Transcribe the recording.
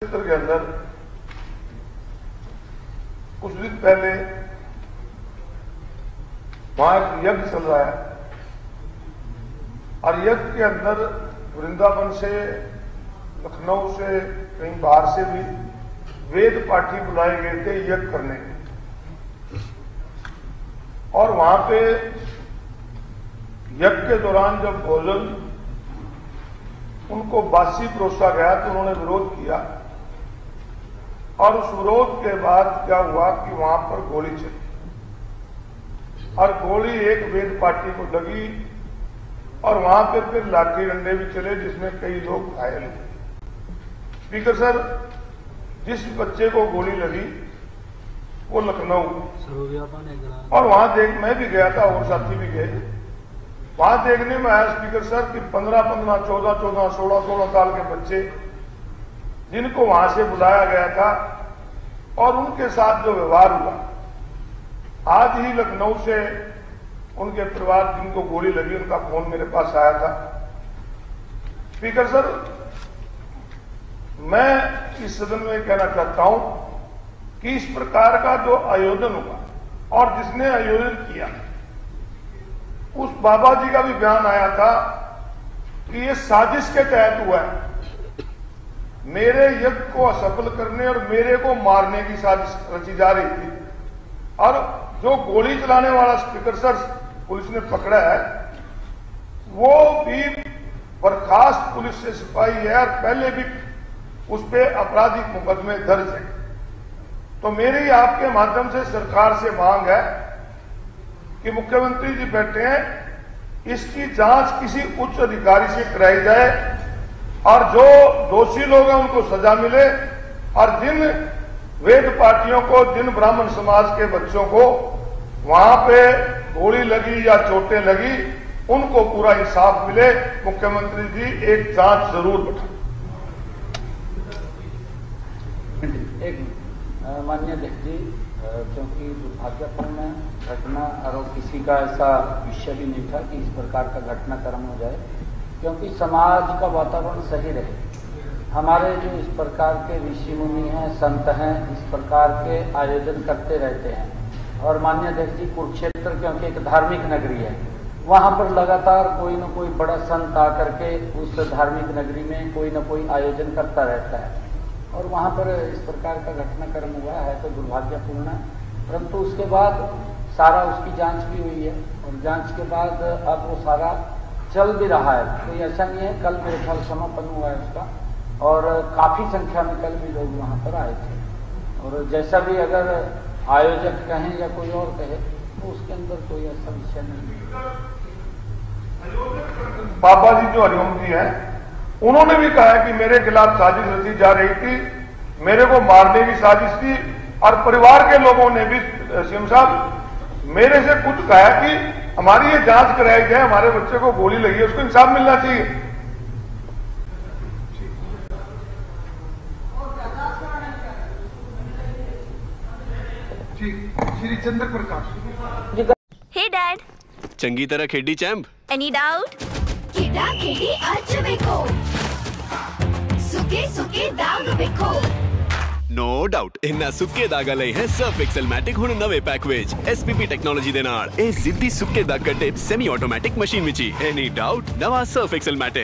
क्षेत्र के अंदर कुछ दिन पहले वहां एक यज्ञ चल रहा है और यज्ञ के अंदर वृंदावन से, लखनऊ से, कहीं बाहर से भी वेद पाठी बुलाए गए थे यज्ञ करने के। और वहां पे यज्ञ के दौरान जब भोजन उनको बासी परोसा गया तो उन्होंने विरोध किया और उस विरोध के बाद क्या हुआ कि वहां पर गोली चली और गोली एक वेद पाठी को लगी और वहां पे फिर लाठी डंडे भी चले जिसमें कई लोग घायल हुए। स्पीकर सर, जिस बच्चे को गोली लगी वो लखनऊ और वहां मैं भी गया था और साथी भी गए। वहां देखने में आया स्पीकर सर कि 15-15, 14-14, 16-16 साल के बच्चे जिनको वहां से बुलाया गया था और उनके साथ जो व्यवहार हुआ, आज ही लखनऊ से उनके परिवार जिनको गोली लगी उनका फोन मेरे पास आया था। स्पीकर सर, मैं इस सदन में कहना चाहता हूं कि इस प्रकार का जो आयोजन हुआ और जिसने आयोजन किया उस बाबा जी का भी बयान आया था कि ये साजिश के तहत हुआ है, मेरे यज्ञ को असफल करने और मेरे को मारने की साजिश रची जा रही थी। और जो गोली चलाने वाला स्पीकर सर पुलिस ने पकड़ा है वो भी बर्खास्त पुलिस से सिपाही है और पहले भी उस पर आपराधिक मुकदमे दर्ज है। तो मेरी आपके माध्यम से सरकार से मांग है कि मुख्यमंत्री जी बैठे हैं, इसकी जांच किसी उच्च अधिकारी से कराई जाए और जो दोषी लोग हैं उनको सजा मिले और जिन वेद पार्टियों को, जिन ब्राह्मण समाज के बच्चों को वहां पे गोली लगी या चोटें लगी उनको पूरा इंसाफ मिले। मुख्यमंत्री जी एक जांच जरूर बैठाएं। माननीय अध्यक्ष जी, क्योंकि दुर्भाग्यपूर्ण घटना और किसी का ऐसा विषय भी नहीं था कि इस प्रकार का घटनाक्रम हो जाए, क्योंकि समाज का वातावरण सही रहे। हमारे जो इस प्रकार के ऋषि मुनि हैं, संत हैं, इस प्रकार के आयोजन करते रहते हैं। और माननीय अध्यक्ष जी, कुरुक्षेत्र क्योंकि एक धार्मिक नगरी है, वहां पर लगातार कोई न कोई बड़ा संत आकर के उस धार्मिक नगरी में कोई न कोई आयोजन करता रहता है और वहां पर इस प्रकार का घटनाक्रम हुआ है तो दुर्भाग्यपूर्ण है। परंतु उसके बाद सारा उसकी जांच भी हुई है और जांच के बाद अब वो सारा चल भी रहा है, कोई ऐसा नहीं है। कल मेरे ख्याल समापन हुआ है उसका और काफी संख्या में कल भी लोग वहां पर आए थे। और जैसा भी अगर आयोजक कहें या कोई और कहे तो उसके अंदर कोई ऐसा विषय नहीं है। बाबा जी जो हरिओम जी हैं उन्होंने भी कहा है कि मेरे खिलाफ साजिश रची जा रही थी, मेरे को मारने की साजिश थी और परिवार के लोगों ने भी सीएम साहब मेरे से कुछ कहा कि हमारी ये जांच कराई जाए, हमारे बच्चे को गोली लगी है, उसको इंसाफ मिलना चाहिए। श्री चंद्र प्रकाश। हे डैड, चंगी तरह खेडी चैंप। Any doubt? किडा खेडी अच वेखो, सुके सुके दाग वेखो। नो डाउट इन्ना सुक्के दागा लई है सर्फ एक्सेल मैटिक हुण नवे पैक विच एसपीपी टेक्नोलॉजी दे नाल ए जिद्दी सुक्के दाग कटे semi automatic machine which. Any doubt नवा सर्फ एक्सेल मैटिक।